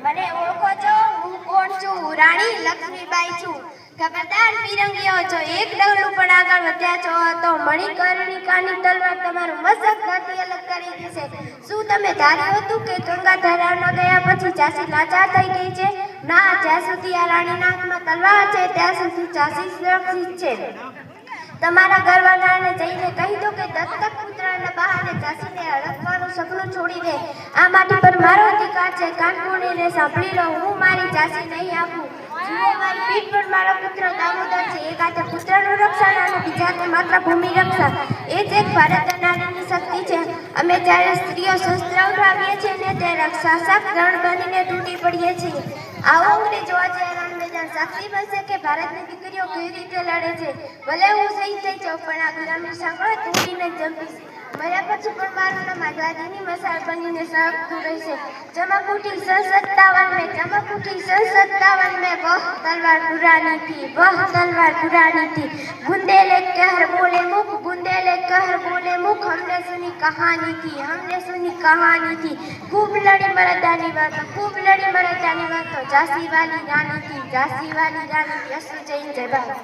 મને ઓળખો છો? હું કોણ છું? રાણી લક્ષ્મીબાઈ છું. ખબરદાર ફિરંગીઓ, જો એક ડગલું પણ આગળ વધ્યા છો તો મણિકર્ણિકાની તલવાર તમારું મસ્તક ધરતી અલગ કરી દેશે. શું તમે ધાર્યું હતું કે ગંગા ધરાવના ગયા પછી ઝાંસી લાચાર થઈ ગઈ છે? ના, જ્યાં સુધી આ રાણીના હાથમાં તલવાર છે ત્યાં સુધી ઝાંસી સુરક્ષિત છે. તમારા ઘરવાળાને જઈને કહી દો કે દત્તક પુત્રના બહાને ઝાંસીને હડપવાનું સપનું છોડી દે. આ માટી પર મારો અધિકાર છે. કાન ખોલીને સાંભળી લો, હું મારી ઝાંસી નહીં આપું. જુઓ, મારી પીઠ પર મારો પુત્ર દામોદર છે. એક હાથે પુત્રનું રક્ષણ અને બીજા હાથે માત્ર ભૂમિ રક્ષા. એ જ એક ભારત નારીની શક્તિ છે. અમે જ્યારે સ્ત્રીઓ શસ્ત્ર ઉઠાવીએ છીએ ને ત્યારે શાસક રણ બનીને તૂટી પડીએ છીએ. આવો અંગ્રેજો આજે રણ મેદાન સાક્ષી બનશે કે ભારતની દીકરીઓ કેવી રીતે લડે છે. ભલે હું શહીદ થઈ જાઉં પણ આ ગુલામી સાંકળો તોડીને જંપીશ. મર્યા પછી પણ મારું નામ આઝાદીની મસાલ બનીને સળગતું રહેશે. ચમક ઉઠી સન 57 में, चमक उठी सन 57 में, वह तलवार पुरानी थी, वह तलवार पुरानी थी. बुंदेले कहर बोले मुख, बुंदेले कहर बोले मुख, हमने सुनी कहानी थी, हमने सुनी कहानी थी. खूब लड़ी मर्दानी बातों, खूब लड़ी मर्दानी बातों, झांसी वाली रानी थी, झांसी वाली रानी थी. अस्तु, जय हिंद, जय भारत.